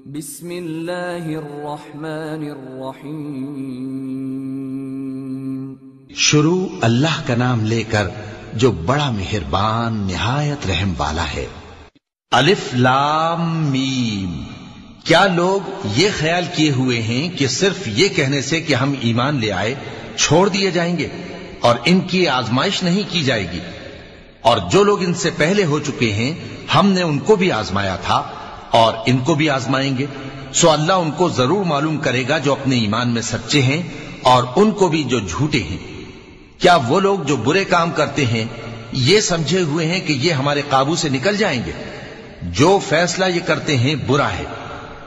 بسم اللہ الرحمن الرحیم شروع اللہ کا نام لے کر جو بڑا مہربان نہایت رحم والا ہے۔ الف لام میم۔ کیا لوگ یہ خیال کیے ہوئے ہیں کہ صرف یہ کہنے سے کہ ہم ایمان لے آئے چھوڑ دیے جائیں گے اور ان کی آزمائش نہیں کی جائے گی؟ اور جو لوگ ان سے پہلے ہو چکے ہیں ہم نے ان کو بھی آزمایا تھا اور ان کو بھی آزمائیں گے، سو اللہ ان کو ضرور معلوم کرے گا جو اپنے ایمان میں سچے ہیں اور ان کو بھی جو جھوٹے ہیں۔ کیا وہ لوگ جو برے کام کرتے ہیں یہ سمجھے ہوئے ہیں کہ یہ ہمارے قابو سے نکل جائیں گے؟ جو فیصلہ یہ کرتے ہیں برا ہے۔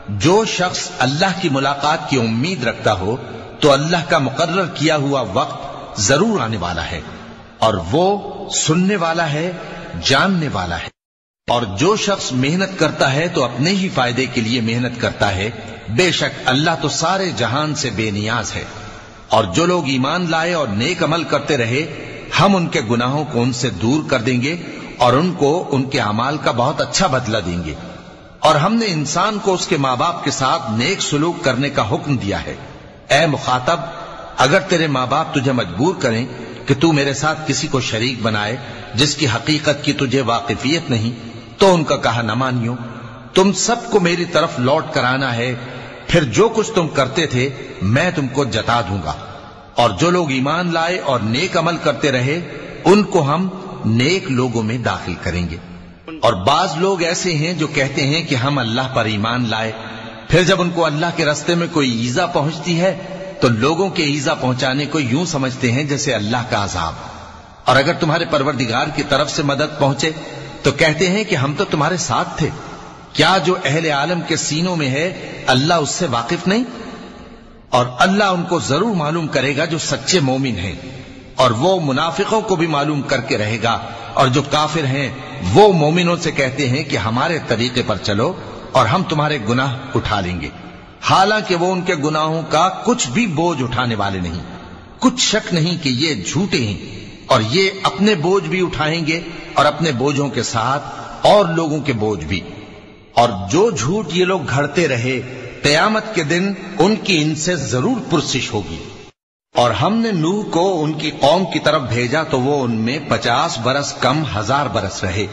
جو شخص اللہ کی ملاقات کی امید رکھتا ہو تو اللہ کا مقرر کیا ہوا وقت ضرور آنے والا ہے اور وہ سننے والا ہے، جاننے والا ہے۔ اور جو شخص محنت کرتا ہے تو اپنے ہی فائدے کے لیے محنت کرتا ہے، بے شک اللہ تو سارے جہان سے بے نیاز ہے۔ اور جو لوگ ایمان لائے اور نیک عمل کرتے رہے ہم ان کے گناہوں کو ان سے دور کر دیں گے اور ان کو ان کے اعمال کا بہت اچھا بدلہ دیں گے۔ اور ہم نے انسان کو اس کے ماں باپ کے ساتھ نیک سلوک کرنے کا حکم دیا ہے۔ اے مخاطب، اگر تیرے ماں باپ تجھے مجبور کریں کہ تو میرے ساتھ کسی کو شریک بنائے جس کی حقیقت کی تجھے واقفیت نہیں تو ان کا کہا نہ مانیو۔ تم سب کو میری طرف لوٹ کر آنا ہے، پھر جو کچھ تم کرتے تھے میں تم کو جتا دوں گا۔ اور جو لوگ ایمان لائے اور نیک عمل کرتے رہے ان کو ہم نیک لوگوں میں داخل کریں گے۔ اور بعض لوگ ایسے ہیں جو کہتے ہیں کہ ہم اللہ پر ایمان لائے، پھر جب ان کو اللہ کے راستے میں کوئی ایذا پہنچتی ہے تو لوگوں کے ایذا پہنچانے کو یوں سمجھتے ہیں جیسے اللہ کا عذاب۔ اور اگر تمہارے پروردگار کی طرف سے مدد پہنچے تو کہتے ہیں کہ ہم تو تمہارے ساتھ تھے۔ کیا جو اہل عالم کے سینوں میں ہے اللہ اس سے واقف نہیں؟ اور اللہ ان کو ضرور معلوم کرے گا جو سچے مومن ہیں، اور وہ منافقوں کو بھی معلوم کر کے رہے گا۔ اور جو کافر ہیں وہ مومنوں سے کہتے ہیں کہ ہمارے طریقے پر چلو اور ہم تمہارے گناہ اٹھا لیں گے، حالانکہ وہ ان کے گناہوں کا کچھ بھی بوجھ اٹھانے والے نہیں۔ کچھ شک نہیں کہ یہ جھوٹے ہیں اور یہ اپنے بوجھ بھی اٹھائیں گے اور اپنے بوجھوں کے ساتھ اور لوگوں کے بوجھ بھی۔ اور جو جھوٹ یہ لوگ گھڑتے رہے قیامت کے دن ان کی ان سے ضرور پرسش ہوگی۔ اور ہم نے نوح کو ان کی قوم کی طرف بھیجا تو وہ ان میں 50 برس کم 1000 برس رہے،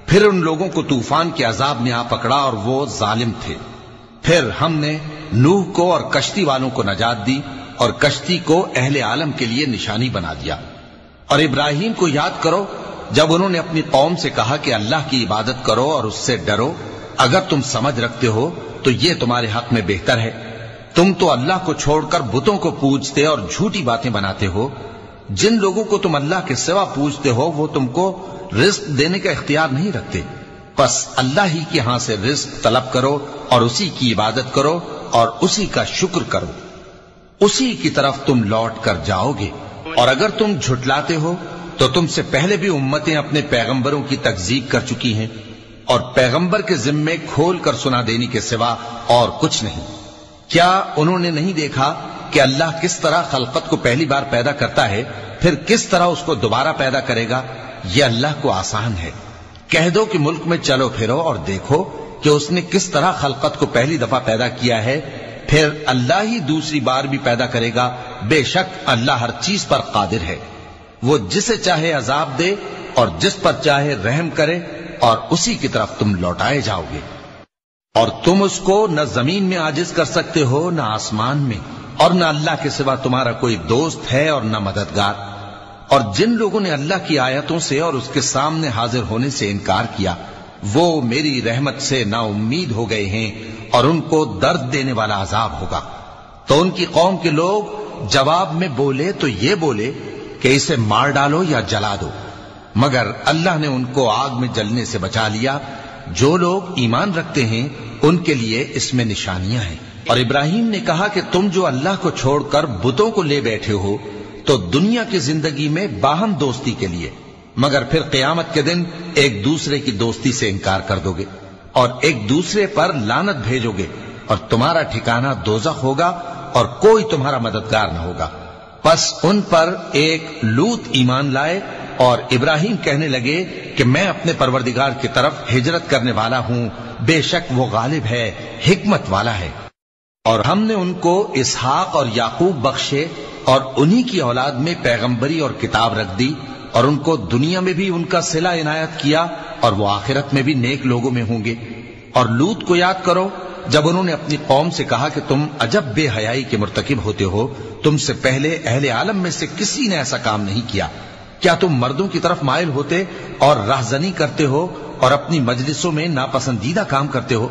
پھر ان لوگوں کو طوفان کے عذاب نے آ پکڑا اور وہ ظالم تھے۔ پھر ہم نے نوح کو اور کشتی والوں کو نجات دی اور کشتی کو اہل عالم کے لیے نشانی بنا دیا۔ اور ابراہیم کو یاد کرو جب انہوں نے اپنی قوم سے کہا کہ اللہ کی عبادت کرو اور اس سے ڈرو، اگر تم سمجھ رکھتے ہو تو یہ تمہارے حق میں بہتر ہے۔ تم تو اللہ کو چھوڑ کر بتوں کو پوجتے اور جھوٹی باتیں بناتے ہو۔ جن لوگوں کو تم اللہ کے سوا پوجتے ہو وہ تم کو رزق دینے کا اختیار نہیں رکھتے، بس اللہ ہی کے ہاں سے رزق طلب کرو اور اسی کی عبادت کرو اور اسی کا شکر کرو، اسی کی طرف تم لوٹ کر جاؤ گے۔ اور اگر تم جھٹلاتے ہو تو تم سے پہلے بھی امتیں اپنے پیغمبروں کی تکذیب کر چکی ہیں، اور پیغمبر کے ذمے کھول کر سنا دینے کے سوا اور کچھ نہیں۔ کیا انہوں نے نہیں دیکھا کہ اللہ کس طرح خلقت کو پہلی بار پیدا کرتا ہے پھر کس طرح اس کو دوبارہ پیدا کرے گا؟ یہ اللہ کو آسان ہے۔ کہہ دو کہ ملک میں چلو پھرو اور دیکھو کہ اس نے کس طرح خلقت کو پہلی دفعہ پیدا کیا ہے، پھر اللہ ہی دوسری بار بھی پیدا کرے گا۔ بے شک اللہ ہر چیز پر قادر ہے۔ وہ جسے چاہے عذاب دے اور جس پر چاہے رحم کرے، اور اسی کی طرف تم لوٹائے جاؤ گے۔ اور تم اس کو نہ زمین میں عاجز کر سکتے ہو نہ آسمان میں، اور نہ اللہ کے سوا تمہارا کوئی دوست ہے اور نہ مددگار۔ اور جن لوگوں نے اللہ کی آیتوں سے اور اس کے سامنے حاضر ہونے سے انکار کیا وہ میری رحمت سے نا امید ہو گئے ہیں اور ان کو درد دینے والا عذاب ہوگا۔ تو ان کی قوم کے لوگ جواب میں بولے تو یہ بولے کہ اسے مار ڈالو یا جلا دو، مگر اللہ نے ان کو آگ میں جلنے سے بچا لیا۔ جو لوگ ایمان رکھتے ہیں ان کے لیے اس میں نشانیاں ہیں۔ اور ابراہیم نے کہا کہ تم جو اللہ کو چھوڑ کر بتوں کو لے بیٹھے ہو تو دنیا کی زندگی میں باہم دوستی کے لیے، مگر پھر قیامت کے دن ایک دوسرے کی دوستی سے انکار کر دو گے اور ایک دوسرے پر لعنت بھیجو گے، اور تمہارا ٹھکانہ دوزخ ہوگا اور کوئی تمہارا مددگار نہ ہوگا۔ پس ان پر ایک لوط ایمان لائے اور ابراہیم کہنے لگے کہ میں اپنے پروردگار کی طرف ہجرت کرنے والا ہوں بے شک وہ غالب ہے، حکمت والا ہے۔ اور ہم نے ان کو اسحاق اور یعقوب بخشے اور انہی کی اولاد میں پیغمبری اور کتاب رکھ دی، اور ان کو دنیا میں بھی ان کا صلہ عنایت کیا، اور وہ آخرت میں بھی نیک لوگوں میں ہوں گے۔ اور لوط کو یاد کرو جب انہوں نے اپنی قوم سے کہا کہ تم عجب بے حیائی کے مرتکب ہوتے ہو، تم سے پہلے اہل عالم میں سے کسی نے ایسا کام نہیں کیا، کیا تم مردوں کی طرف مائل ہوتے اور راہزنی کرتے ہو اور اپنی مجلسوں میں ناپسندیدہ کام کرتے ہو؟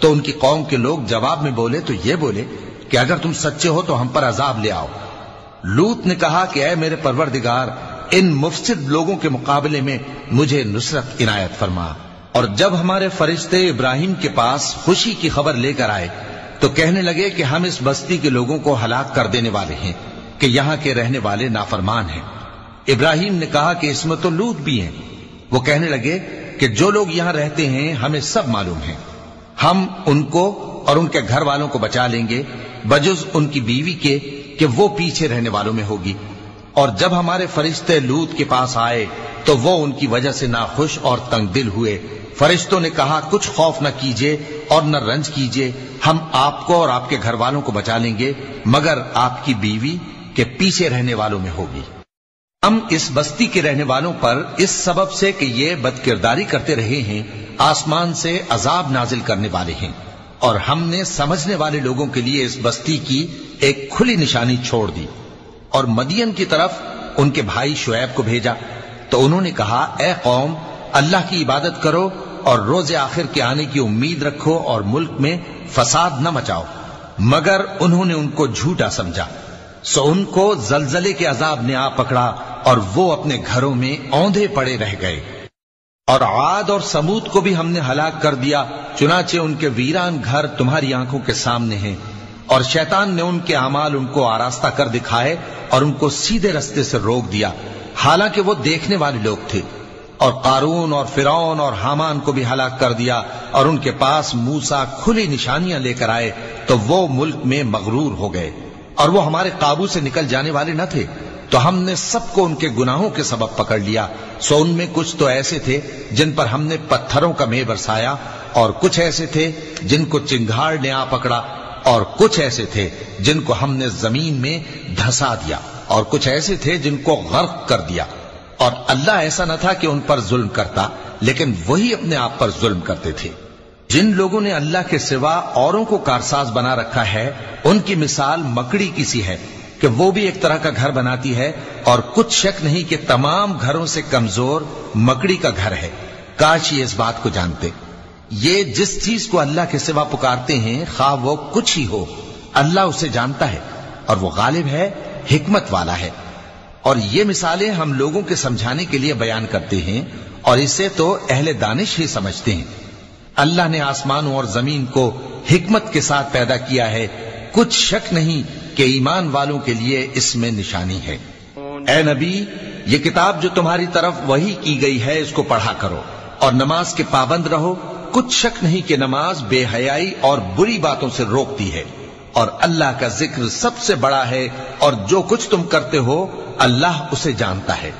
تو ان کی قوم کے لوگ جواب میں بولے تو یہ بولے کہ اگر تم سچے ہو تو ہم پر عذاب لے آؤ۔ لوط نے کہا کہ اے میرے پروردگار، ان مفسد لوگوں کے مقابلے میں مجھے نصرت عنایت فرما۔ اور جب ہمارے فرشتے ابراہیم کے پاس خوشی کی خبر لے کر آئے تو کہنے لگے کہ ہم اس بستی کے لوگوں کو ہلاک کر دینے والے ہیں کہ یہاں کے رہنے والے نافرمان ہیں۔ ابراہیم نے کہا کہ اس میں تو لوط بھی ہیں۔ وہ کہنے لگے کہ جو لوگ یہاں رہتے ہیں ہمیں سب معلوم ہیں، ہم ان کو اور ان کے گھر والوں کو بچا لیں گے بجز ان کی بیوی کے کہ وہ پیچھے رہنے والوں میں ہوگی۔ اور جب ہمارے فرشتے لوط کے پاس آئے تو وہ ان کی وجہ سے ناخوش اور تنگ دل ہوئے۔ فرشتوں نے کہا کچھ خوف نہ کیجیے اور نہ رنج کیجیے، ہم آپ کو اور آپ کے گھر والوں کو بچا لیں گے مگر آپ کی بیوی کے پیچھے رہنے والوں میں ہوگی۔ ہم اس بستی کے رہنے والوں پر اس سبب سے کہ یہ بد کرداری کرتے رہے ہیں آسمان سے عذاب نازل کرنے والے ہیں، اور ہم نے سمجھنے والے لوگوں کے لیے اس بستی کی ایک کھلی نشانی چھوڑ دی۔ اور مدین کی طرف ان کے بھائی شعیب کو بھیجا تو انہوں نے کہا اے قوم، اللہ کی عبادت کرو اور روز آخر کے آنے کی امید رکھو اور ملک میں فساد نہ مچاؤ، مگر انہوں نے ان کو جھوٹا سمجھا، سو ان کو زلزلے کے عذاب نے آ پکڑا اور وہ اپنے گھروں میں اوندھے پڑے رہ گئے۔ اور عاد اور سمود کو بھی ہم نے ہلاک کر دیا، چنانچہ ان کے ویران گھر تمہاری آنکھوں کے سامنے ہیں، اور شیطان نے ان کے اعمال ان کو آراستہ کر دکھائے اور ان کو سیدھے رستے سے روک دیا، حالانکہ وہ دیکھنے والے لوگ تھے۔ اور قارون اور فرعون اور حامان کو بھی ہلاک کر دیا، اور ان کے پاس موسیٰ کھلی نشانیاں لے کر آئے تو وہ ملک میں مغرور ہو گئے، اور وہ ہمارے قابو سے نکل جانے والے نہ تھے، تو ہم نے سب کو ان کے گناہوں کے سبب پکڑ لیا۔ سو ان میں کچھ تو ایسے تھے جن پر ہم نے پتھروں کا مے برسایا، اور کچھ ایسے تھے جن کو چنگھاڑ نے آ پکڑا، اور کچھ ایسے تھے جن کو ہم نے زمین میں دھسا دیا، اور کچھ ایسے تھے جن کو غرق کر دیا۔ اور اللہ ایسا نہ تھا کہ ان پر ظلم کرتا، لیکن وہی اپنے آپ پر ظلم کرتے تھے۔ جن لوگوں نے اللہ کے سوا اوروں کو کارساز بنا رکھا ہے، ان کی مثال مکڑی کی سی ہے کہ وہ بھی ایک طرح کا گھر بناتی ہے، اور کچھ شک نہیں کہ تمام گھروں سے کمزور مکڑی کا گھر ہے۔ کاش یہ اس بات کو جانتے۔ یہ جس چیز کو اللہ کے سوا پکارتے ہیں خواہ وہ کچھ ہی ہو، اللہ اسے جانتا ہے اور وہ غالب ہے، حکمت والا ہے۔ اور یہ مثالیں ہم لوگوں کے سمجھانے کے لیے بیان کرتے ہیں، اور اسے تو اہل دانش ہی سمجھتے ہیں۔ اللہ نے آسمانوں اور زمین کو حکمت کے ساتھ پیدا کیا ہے، کچھ شک نہیں کہ ایمان والوں کے لیے اس میں نشانی ہے۔ اے نبی، یہ کتاب جو تمہاری طرف وحی کی گئی ہے اس کو پڑھا کرو، اور نماز کے پابند رہو۔ کچھ شک نہیں کہ نماز بے حیائی اور بری باتوں سے روکتی ہے، اور اللہ کا ذکر سب سے بڑا ہے، اور جو کچھ تم کرتے ہو اللہ اسے جانتا ہے۔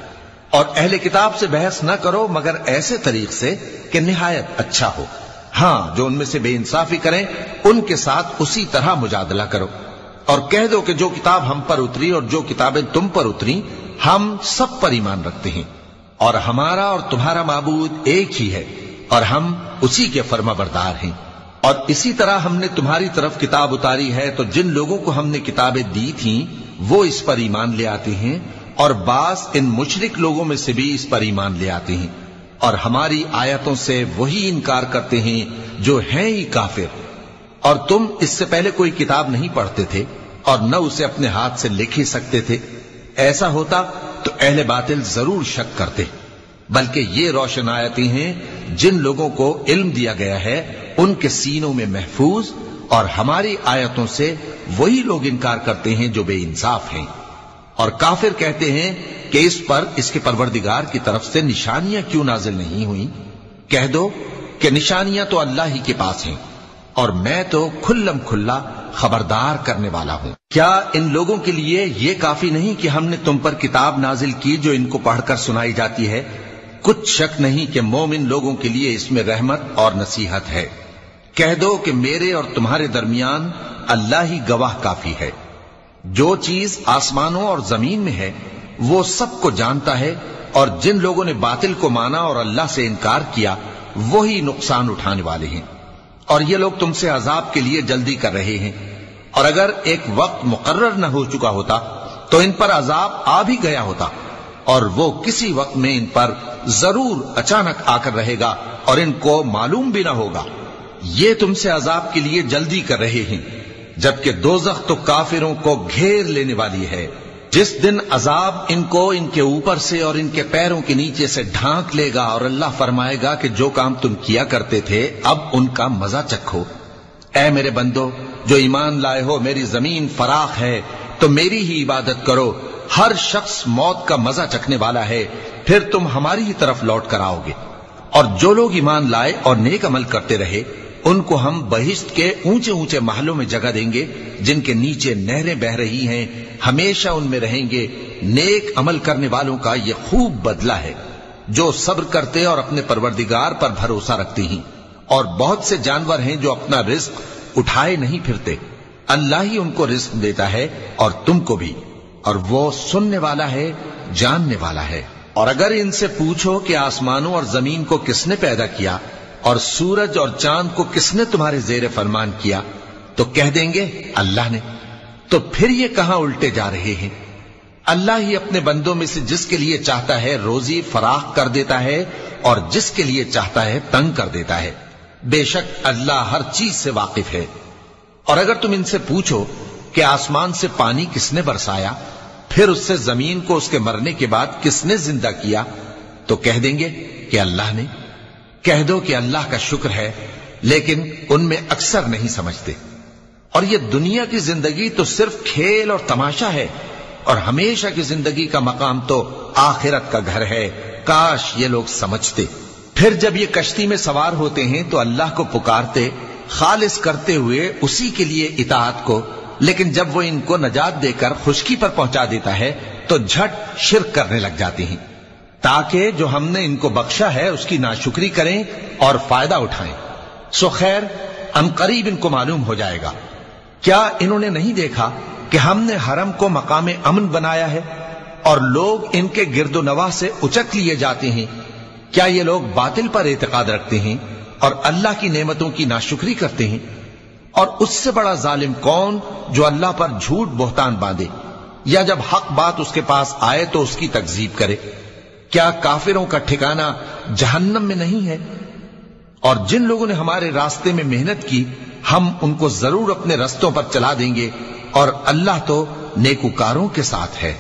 اور اہل کتاب سے بحث نہ کرو مگر ایسے طریق سے کہ نہایت اچھا ہو۔ ہاں، جو ان میں سے بے انصافی کریں ان کے ساتھ اسی طرح مجادلہ کرو، اور کہہ دو کہ جو کتاب ہم پر اتری اور جو کتابیں تم پر اتری ہم سب پر ایمان رکھتے ہیں، اور ہمارا اور تمہارا معبود ایک ہی ہے، اور ہم اسی کے فرما بردار ہیں۔ اور اسی طرح ہم نے تمہاری طرف کتاب اتاری ہے تو جن لوگوں کو ہم نے کتابیں دی تھیں وہ اس پر ایمان لے آتے ہیں، اور بعض ان مشرک لوگوں میں سے بھی اس پر ایمان لے آتے ہیں، اور ہماری آیتوں سے وہی انکار کرتے ہیں جو ہیں ہی کافر۔ اور تم اس سے پہلے کوئی کتاب نہیں پڑھتے تھے اور نہ اسے اپنے ہاتھ سے لکھ ہی سکتے تھے، ایسا ہوتا تو اہل باطل ضرور شک کرتے، بلکہ یہ روشن آیتیں ہیں جن لوگوں کو علم دیا گیا ہے ان کے سینوں میں محفوظ، اور ہماری آیتوں سے وہی لوگ انکار کرتے ہیں جو بے انصاف ہیں۔ اور کافر کہتے ہیں کہ اس پر اس کے پروردگار کی طرف سے نشانیاں کیوں نازل نہیں ہوئیں؟ کہہ دو کہ نشانیاں تو اللہ ہی کے پاس ہیں، اور میں تو کھلم کھلا خبردار کرنے والا ہوں۔ کیا ان لوگوں کے لیے یہ کافی نہیں کہ ہم نے تم پر کتاب نازل کی جو ان کو پڑھ کر سنائی جاتی ہے؟ کچھ شک نہیں کہ مومن لوگوں کے لیے اس میں رحمت اور نصیحت ہے۔ کہہ دو کہ میرے اور تمہارے درمیان اللہ ہی گواہ کافی ہے۔ جو چیز آسمانوں اور زمین میں ہے وہ سب کو جانتا ہے، اور جن لوگوں نے باطل کو مانا اور اللہ سے انکار کیا وہی نقصان اٹھانے والے ہیں۔ اور یہ لوگ تم سے عذاب کے لیے جلدی کر رہے ہیں، اور اگر ایک وقت مقرر نہ ہو چکا ہوتا تو ان پر عذاب آ بھی گیا ہوتا، اور وہ کسی وقت میں ان پر ضرور اچانک آ کر رہے گا اور ان کو معلوم بھی نہ ہوگا۔ یہ تم سے عذاب کے لیے جلدی کر رہے ہیں، جبکہ دوزخ تو کافروں کو گھیر لینے والی ہے۔ جس دن عذاب ان کو ان کے اوپر سے اور ان کے پیروں کے نیچے سے ڈھانک لے گا، اور اللہ فرمائے گا کہ جو کام تم کیا کرتے تھے اب ان کا مزہ چکھو۔ اے میرے بندو جو ایمان لائے ہو، میری زمین فراخ ہے تو میری ہی عبادت کرو۔ ہر شخص موت کا مزہ چکھنے والا ہے، پھر تم ہماری ہی طرف لوٹ کر آؤ گے۔ اور جو لوگ ایمان لائے اور نیک عمل کرتے رہے ان کو ہم بہشت کے اونچے اونچے محلوں میں جگہ دیں گے، جن کے نیچے نہریں بہ رہی ہیں، ہمیشہ ان میں رہیں گے۔ نیک عمل کرنے والوں کا یہ خوب بدلہ ہے، جو صبر کرتے اور اپنے پروردگار پر بھروسہ رکھتے ہیں۔ اور بہت سے جانور ہیں جو اپنا رزق اٹھائے نہیں پھرتے، اللہ ہی ان کو رزق دیتا ہے اور تم کو بھی، اور وہ سننے والا ہے، جاننے والا ہے۔ اور اگر ان سے پوچھو کہ آسمانوں اور زمین کو کس نے پیدا کیا اور سورج اور چاند کو کس نے تمہارے زیر فرمان کیا، تو کہہ دیں گے اللہ نے۔ تو پھر یہ کہاں الٹے جا رہے ہیں؟ اللہ ہی اپنے بندوں میں سے جس کے لیے چاہتا ہے روزی فراخ کر دیتا ہے، اور جس کے لیے چاہتا ہے تنگ کر دیتا ہے۔ بے شک اللہ ہر چیز سے واقف ہے۔ اور اگر تم ان سے پوچھو کہ آسمان سے پانی کس نے برسایا، پھر اس سے زمین کو اس کے مرنے کے بعد کس نے زندہ کیا، تو کہہ دیں گے کہ اللہ نے۔ کہہ دو کہ اللہ کا شکر ہے، لیکن ان میں اکثر نہیں سمجھتے۔ اور یہ دنیا کی زندگی تو صرف کھیل اور تماشا ہے، اور ہمیشہ کی زندگی کا مقام تو آخرت کا گھر ہے۔ کاش یہ لوگ سمجھتے۔ پھر جب یہ کشتی میں سوار ہوتے ہیں تو اللہ کو پکارتے، خالص کرتے ہوئے اسی کے لیے اطاعت کو، لیکن جب وہ ان کو نجات دے کر خشکی پر پہنچا دیتا ہے تو جھٹ شرک کرنے لگ جاتے ہیں، تاکہ جو ہم نے ان کو بخشا ہے اس کی ناشکری کریں اور فائدہ اٹھائیں۔ سو خیر عنقریب ان کو معلوم ہو جائے گا۔ کیا انہوں نے نہیں دیکھا کہ ہم نے حرم کو مقام امن بنایا ہے اور لوگ ان کے گرد و نواح سے اچک لیے جاتے ہیں؟ کیا یہ لوگ باطل پر اعتقاد رکھتے ہیں اور اللہ کی نعمتوں کی ناشکری کرتے ہیں؟ اور اس سے بڑا ظالم کون جو اللہ پر جھوٹ بہتان باندھے، یا جب حق بات اس کے پاس آئے تو اس کی تکذیب کرے؟ کیا کافروں کا ٹھکانہ جہنم میں نہیں ہے؟ اور جن لوگوں نے ہمارے راستے میں محنت کی ہم ان کو ضرور اپنے رستوں پر چلا دیں گے، اور اللہ تو نیکوکاروں کے ساتھ ہے۔